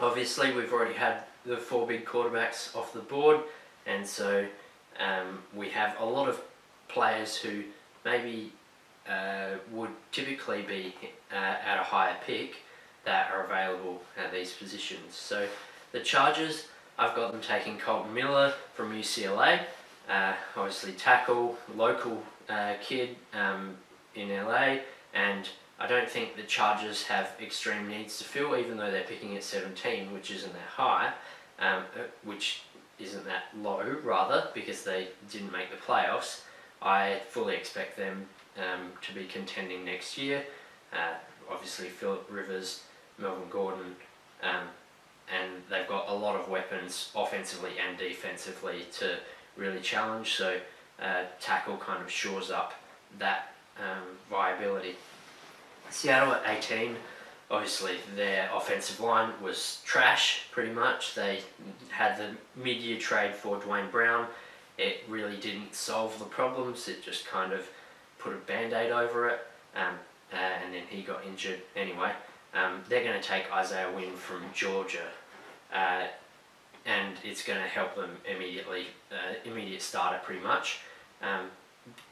Obviously, we've already had the 4 big quarterbacks off the board, and so we have a lot of players who maybe would typically be at a higher pick that are available at these positions. So the Chargers, I've got them taking Colton Miller from UCLA, obviously tackle, local kid in LA, and I don't think the Chargers have extreme needs to fill, even though they're picking at 17, which isn't that high, which isn't that low, rather, because they didn't make the playoffs. I fully expect them to be contending next year. Obviously, Phillip Rivers, Melvin Gordon, and they've got a lot of weapons offensively and defensively to really challenge, so tackle kind of shores up that viability. Seattle at 18, obviously their offensive line was trash pretty much. They had the mid-year trade for Dwayne Brown. It really didn't solve the problems, it just kind of put a band-aid over it, and then he got injured anyway. They're going to take Isaiah Wynn from Georgia, and it's going to help them immediate starter pretty much.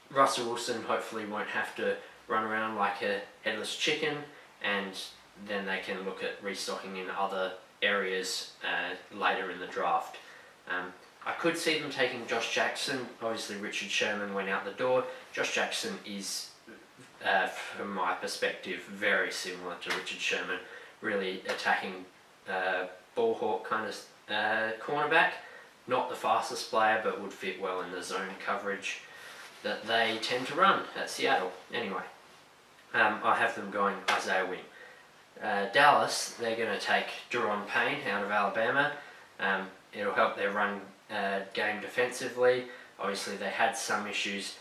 Russell Wilson hopefully won't have to run around like a headless chicken, and then they can look at restocking in other areas later in the draft. I could see them taking Josh Jackson. Obviously Richard Sherman went out the door. Josh Jackson is, from my perspective, very similar to Richard Sherman, really attacking ball hawk kind of cornerback. Not the fastest player, but would fit well in the zone coverage that they tend to run at Seattle. Anyway, I have them going Isaiah Wynn. Dallas, they're going to take Daron Payne out of Alabama. It'll help their run game defensively. Obviously, they had some issues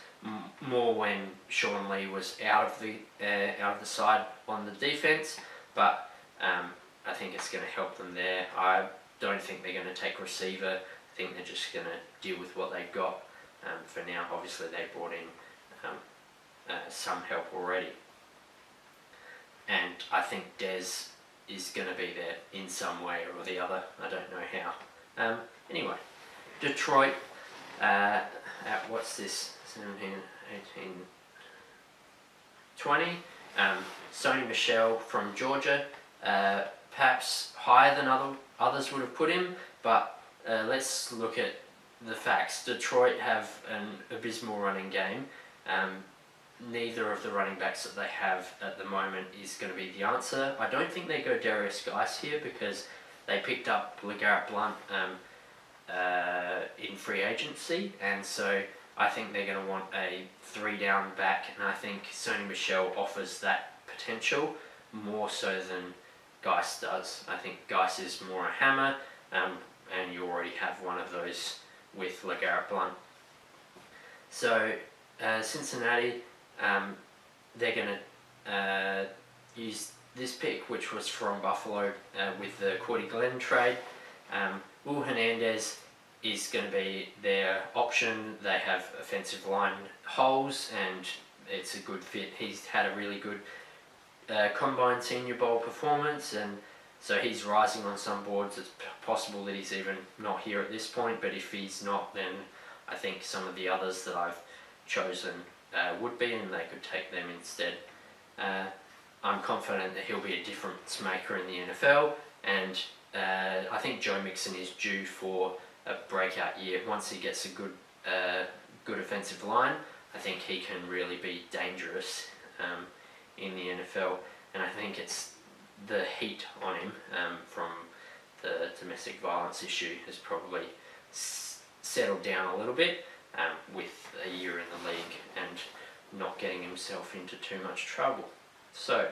more when Sean Lee was out of the side on the defense, but I think it's going to help them there. I don't think they're going to take receiver. I think they're just going to deal with what they've got for now. Obviously, they brought in some help already, and I think Dez is going to be there in some way or the other. I don't know how. Anyway, Detroit at what's this? 17, 18, 20. Sony Michel from Georgia, perhaps higher than others would have put him, but let's look at the facts. Detroit have an abysmal running game. Neither of the running backs that they have at the moment is going to be the answer. I don't think they go Darius Geis here because they picked up LeGarrette Blount in free agency, and so I think they're going to want a 3-down back, and I think Sony Michel offers that potential more so than Geis does. I think Geis is more a hammer, and you already have one of those with LeGarrette Blount. So Cincinnati, they're going to use this pick, which was from Buffalo with the Cordy Glenn trade. Will Hernandez is going to be their option. They have offensive line holes, and it's a good fit. He's had a really good Combine Senior Bowl performance, and so he's rising on some boards. It's possible that he's even not here at this point, but if he's not, then I think some of the others that I've chosen would be, and they could take them instead. I'm confident that he'll be a difference maker in the NFL, and I think Joe Mixon is due for a breakout year. Once he gets a good offensive line, I think he can really be dangerous in the NFL, and I think it's the heat on him from the domestic violence issue has probably settled down a little bit with a year in the league and not getting himself into too much trouble. So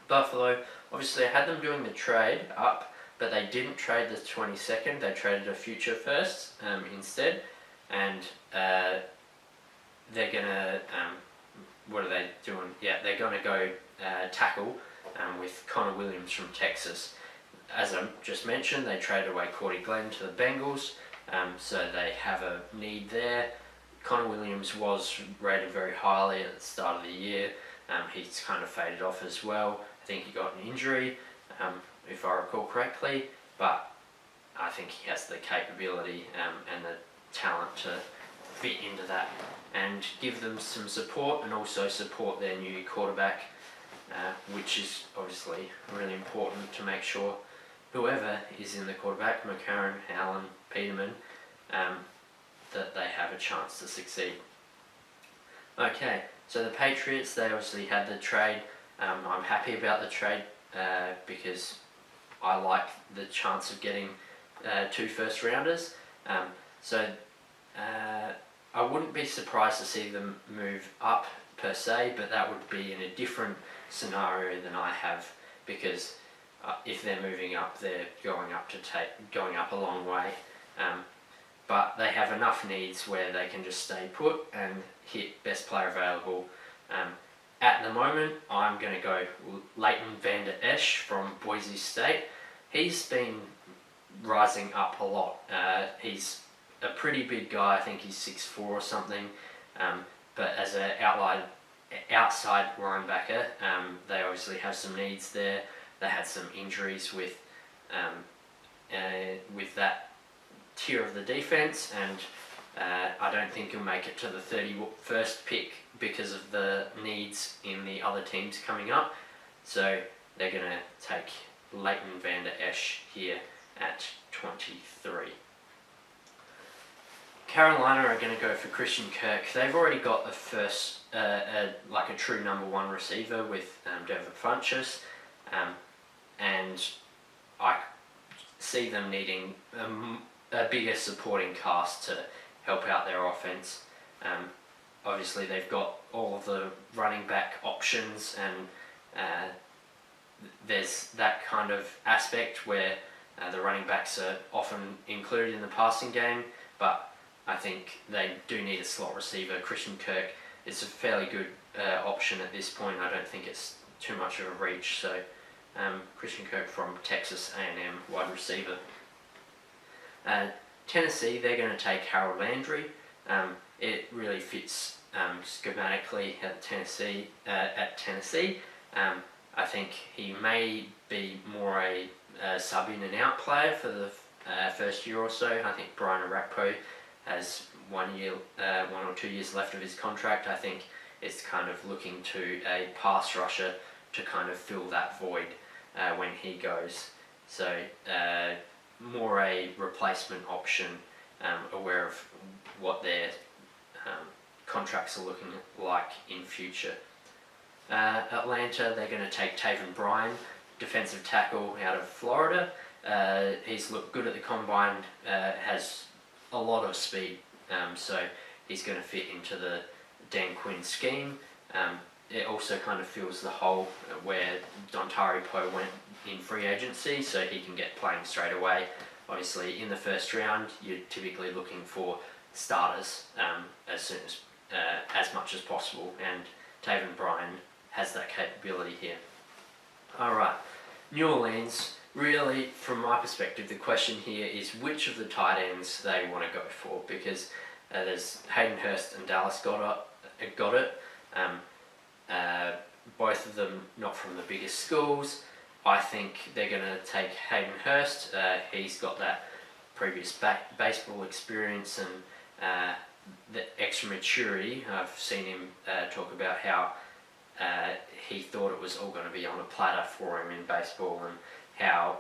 Buffalo, obviously I had them doing the trade up, but they didn't trade the 22nd, they traded a future first instead, and they're going to, what are they doing? Yeah, they're going to go tackle with Connor Williams from Texas. As I just mentioned, they traded away Cordy Glenn to the Bengals, so they have a need there. Connor Williams was rated very highly at the start of the year. He's kind of faded off as well. I think he got an injury. if I recall correctly, but I think he has the capability and the talent to fit into that and give them some support, and also support their new quarterback, which is obviously really important to make sure whoever is in the quarterback, McCarron, Allen, Peterman, that they have a chance to succeed. Okay, so the Patriots, they obviously had the trade. I'm happy about the trade because I like the chance of getting 2 first rounders. So I wouldn't be surprised to see them move up per se, but that would be in a different scenario than I have, because if they're moving up, they're going up a long way. But they have enough needs where they can just stay put and hit best player available. At the moment, I'm going to go Leighton Vander Esch from Boise State. He's been rising up a lot. He's a pretty big guy. I think he's 6'4" or something. But as an outside linebacker, they obviously have some needs there. They had some injuries with that tier of the defense, and I don't think he'll make it to the 31st pick because of the needs in the other teams coming up. So they're going to take Leighton Vander Esch here at 23. Carolina are going to go for Christian Kirk. They've already got the first, like a true number 1 receiver with Devin Funchess, and I see them needing a bigger supporting cast to help out their offense. Obviously, they've got all of the running back options, and there's that kind of aspect where the running backs are often included in the passing game, but I think they do need a slot receiver. Christian Kirk is a fairly good option at this point. I don't think it's too much of a reach. So Christian Kirk from Texas A&M, wide receiver. Tennessee, they're going to take Harold Landry. It really fits schematically at Tennessee. I think he may be more a sub in and out player for the first year or so. I think Brian Orakpo has 1 or 2 years left of his contract. I think it's kind of looking to a pass rusher to kind of fill that void when he goes. So more a replacement option, aware of what their contracts are looking like in future. Atlanta, they're going to take Taven Bryan, defensive tackle out of Florida. He's looked good at the combine, has a lot of speed, so he's going to fit into the Dan Quinn scheme. It also kind of fills the hole where Dontari Poe went in free agency, so he can get playing straight away. Obviously, in the first round, you're typically looking for starters as much as possible, and Taven Bryan has that capability here. Alright, New Orleans, really, from my perspective, the question here is which of the tight ends they want to go for, because there's Hayden Hurst and Dallas Goedert. Both of them not from the biggest schools. I think they're going to take Hayden Hurst. He's got that previous baseball experience and the extra maturity. I've seen him talk about how he thought it was all going to be on a platter for him in baseball, and how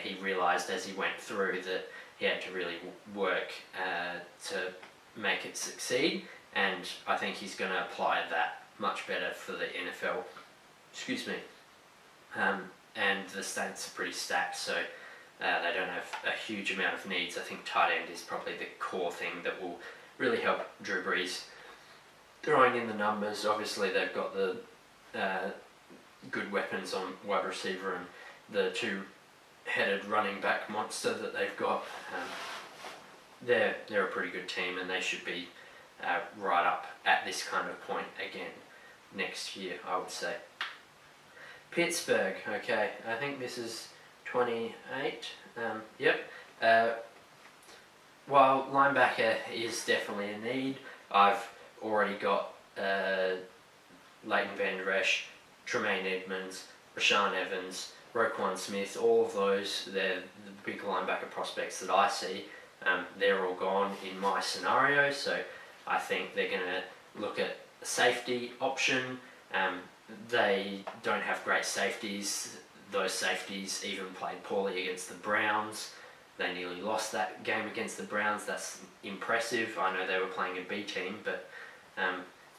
he realised as he went through that he had to really work to make it succeed, and I think he's going to apply that much better for the NFL. Excuse me. And the Saints are pretty stacked, so they don't have a huge amount of needs. I think tight end is probably the core thing that will really help Drew Brees. Throwing in the numbers, obviously they've got the good weapons on wide receiver and the two-headed running back monster that they've got. They're a pretty good team, and they should be right up at this kind of point again next year, I would say. Pittsburgh, okay, I think this is 28. Yep. While linebacker is definitely a need, I've already got Leighton Vander Esch, Tremaine Edmonds, Rashaan Evans, Roquan Smith, all of those, they're the big linebacker prospects that I see. They're all gone in my scenario, so I think they're going to look at a safety option. They don't have great safeties. Those safeties even played poorly against the Browns. They nearly lost that game against the Browns. That's impressive. I know they were playing a B team, but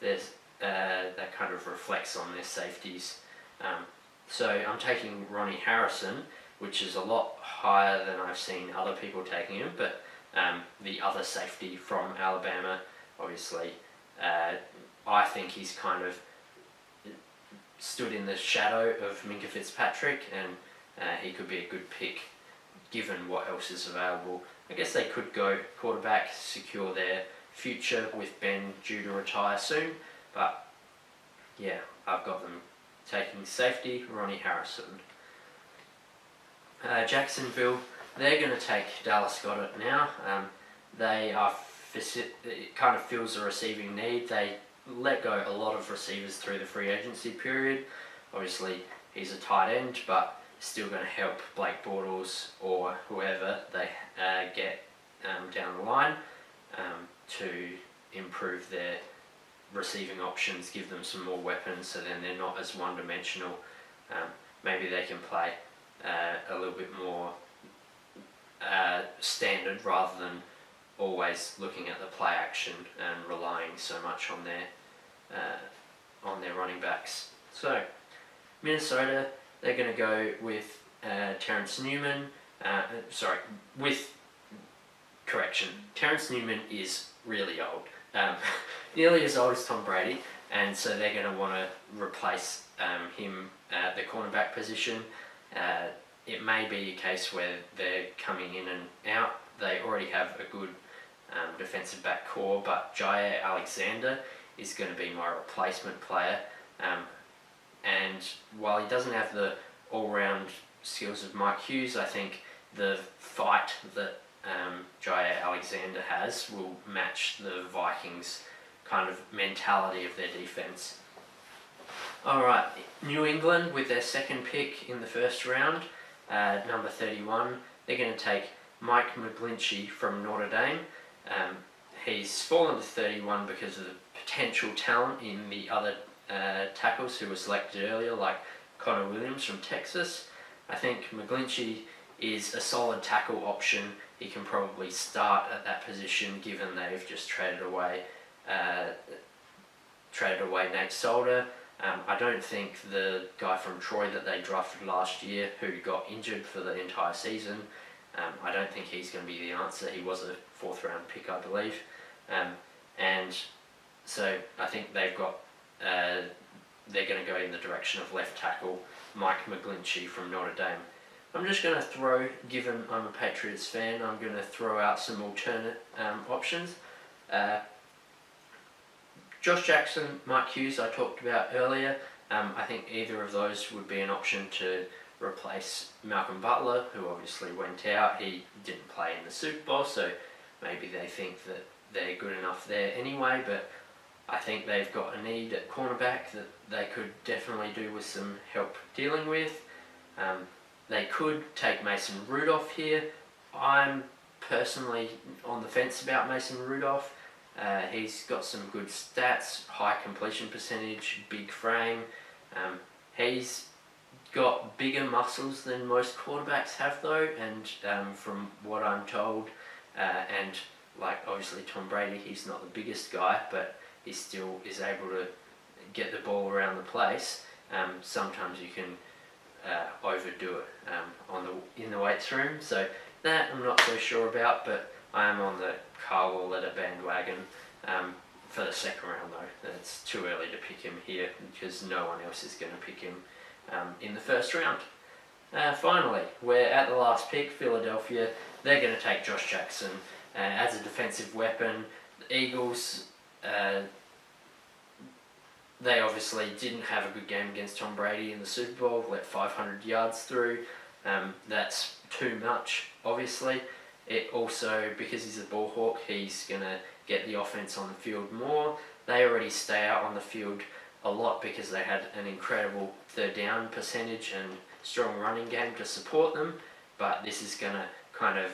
there's that kind of reflects on their safeties. So I'm taking Ronnie Harrison, which is a lot higher than I've seen other people taking him, but the other safety from Alabama, obviously, I think he's kind of stood in the shadow of Minkah Fitzpatrick, and he could be a good pick given what else is available. I guess they could go quarterback, secure their future with Ben due to retire soon, but yeah, I've got them taking safety, Ronnie Harrison. Jacksonville, they're going to take Dallas Goedert now. They are it kind of fills a receiving need. They let go a lot of receivers through the free agency period. Obviously, he's a tight end, but still going to help Blake Bortles or whoever they get down the line to improve their receiving options, give them some more weapons, so then they're not as one-dimensional. Maybe they can play a little bit more standard rather than always looking at the play action and relying so much on their running backs. So Minnesota, they're going to go with Terrence Newman. Terrence Newman is really old, nearly as old as Tom Brady, and so they're going to want to replace him at the cornerback position. It may be a case where they're coming in and out. They already have a good defensive back core, but Jair Alexander is going to be my replacement player. And while he doesn't have the all-round skills of Mike Hughes, I think the fight that Jair Alexander has will match the Vikings' kind of mentality of their defense. Alright, New England with their second pick in the first round, number 31, they're going to take Mike McGlinchey from Notre Dame. He's fallen to 31 because of the potential talent in the other tackles who were selected earlier, like Connor Williams from Texas. I think McGlinchey is a solid tackle option. He can probably start at that position given they've just traded away Nate Solder. I don't think the guy from Troy that they drafted last year, who got injured for the entire season, I don't think he's going to be the answer. He was a 4th round pick, I believe. And so I think they're going to go in the direction of left tackle Mike McGlinchey from Notre Dame. I'm just going to throw, given I'm a Patriots fan, I'm going to throw out some alternate options. Josh Jackson, Mike Hughes I talked about earlier. I think either of those would be an option to replace Malcolm Butler, who obviously went out. He didn't play in the Super Bowl, so maybe they think that they're good enough there anyway, but I think they've got a need at cornerback that they could definitely do with some help dealing with. They could take Mason Rudolph here. I'm personally on the fence about Mason Rudolph. He's got some good stats, high completion percentage, big frame. He's got bigger muscles than most quarterbacks have though, and from what I'm told, and like obviously Tom Brady, he's not the biggest guy, but he still is able to get the ball around the place. Sometimes you can overdo it in the weights room, so that I'm not so sure about, but I am on the Carl Waller bandwagon for the second round though. It's too early to pick him here because no one else is going to pick him in the first round. Finally, we're at the last pick, Philadelphia. They're going to take Josh Jackson as a defensive weapon. The Eagles, they obviously didn't have a good game against Tom Brady in the Super Bowl, let 500 yards through. That's too much, obviously. It also, because he's a ball hawk, he's going to get the offense on the field more. They already stay out on the field a lot because they had an incredible third down percentage and strong running game to support them, but this is going to kind of